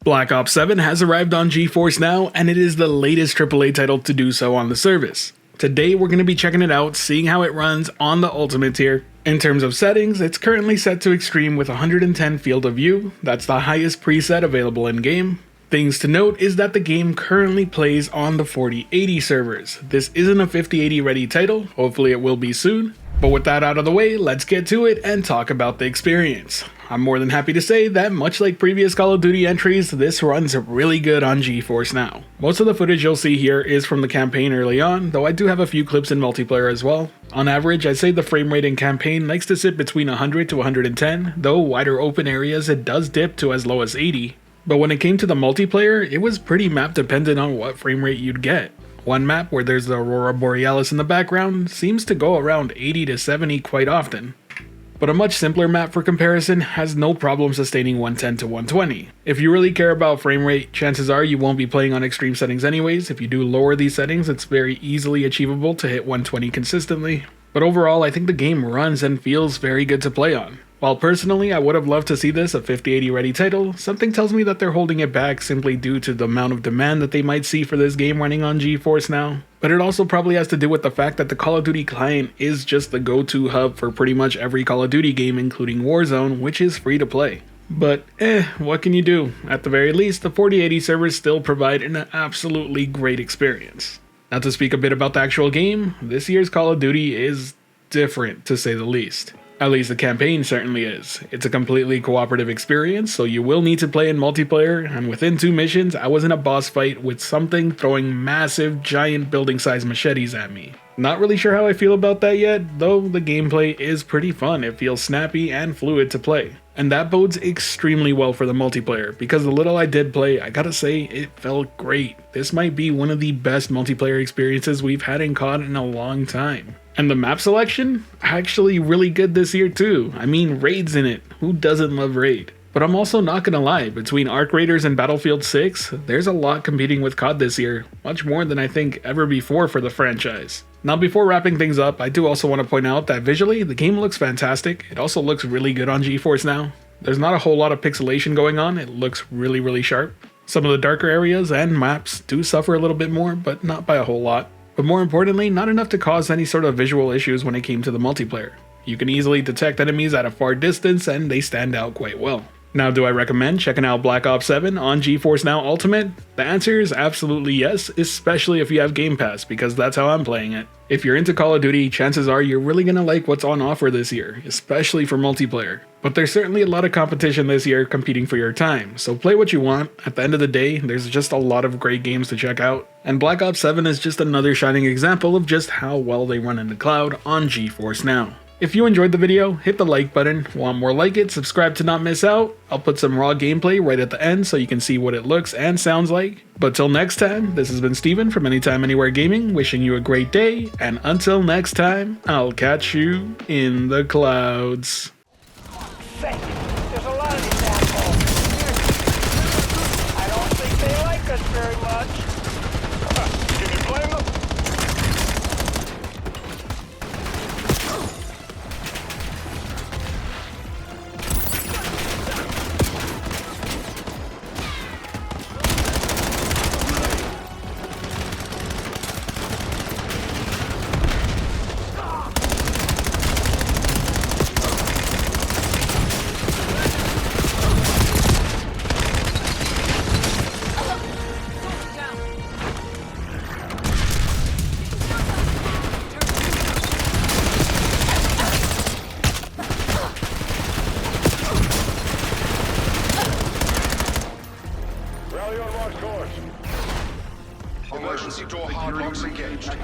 Black Ops 7 has arrived on GeForce now, and it is the latest AAA title to do so on the service. Today we're going to be checking it out, seeing how it runs on the Ultimate tier. In terms of settings, it's currently set to Extreme with 110 field of view, that's the highest preset available in game. Things to note is that the game currently plays on the 4080 servers. This isn't a 5080 ready title, hopefully it will be soon. But with that out of the way, let's get to it and talk about the experience. I'm more than happy to say that much like previous Call of Duty entries, this runs really good on GeForce now. Most of the footage you'll see here is from the campaign early on, though I do have a few clips in multiplayer as well. On average, I'd say the frame rate in campaign likes to sit between 100 to 110, though wider open areas it does dip to as low as 80. But when it came to the multiplayer, it was pretty map dependent on what frame rate you'd get. One map where there's the Aurora Borealis in the background seems to go around 80 to 70 quite often. But a much simpler map for comparison has no problem sustaining 110 to 120. If you really care about frame rate, chances are you won't be playing on extreme settings anyways. If you do lower these settings, it's very easily achievable to hit 120 consistently. But overall, I think the game runs and feels very good to play on. While personally I would have loved to see this a 5080 ready title, something tells me that they're holding it back simply due to the amount of demand that they might see for this game running on GeForce now. But it also probably has to do with the fact that the Call of Duty client is just the go-to hub for pretty much every Call of Duty game, including Warzone, which is free to play. But what can you do? At the very least, the 4080 servers still provide an absolutely great experience. Now to speak a bit about the actual game, this year's Call of Duty is different to say the least. At least the campaign certainly is. It's a completely cooperative experience, so you will need to play in multiplayer, and within 2 missions, I was in a boss fight with something throwing massive, giant building-sized machetes at me. Not really sure how I feel about that yet, though the gameplay is pretty fun. It feels snappy and fluid to play. And that bodes extremely well for the multiplayer, because the little I did play, I gotta say, it felt great. This might be one of the best multiplayer experiences we've had in COD in a long time. And the map selection? Actually really good this year too. I mean, Raid's in it. Who doesn't love Raid? But I'm also not gonna lie, between Arc Raiders and Battlefield 6, there's a lot competing with COD this year, much more than I think ever before for the franchise. Now before wrapping things up, I do also want to point out that visually, the game looks fantastic. It also looks really good on GeForce now. There's not a whole lot of pixelation going on, it looks really sharp. Some of the darker areas and maps do suffer a little bit more, but not by a whole lot. But more importantly, not enough to cause any sort of visual issues when it came to the multiplayer. You can easily detect enemies at a far distance and they stand out quite well. Now, do I recommend checking out Black Ops 7 on GeForce Now Ultimate? The answer is absolutely yes, especially if you have Game Pass, because that's how I'm playing it. If you're into Call of Duty, chances are you're really gonna like what's on offer this year, especially for multiplayer. But there's certainly a lot of competition this year competing for your time, so play what you want. At the end of the day, there's just a lot of great games to check out, and Black Ops 7 is just another shining example of just how well they run in the cloud on GeForce Now. If you enjoyed the video, hit the like button. Want more like it, subscribe to not miss out. I'll put some raw gameplay right at the end so you can see what it looks and sounds like. But till next time, this has been Steven from Anytime Anywhere Gaming, wishing you a great day, and until next time, I'll catch you in the clouds. There's a lot of these assholes. I don't think they like us very much. Can you blame them? Rally on marked course. Emergency door hard locks engaged.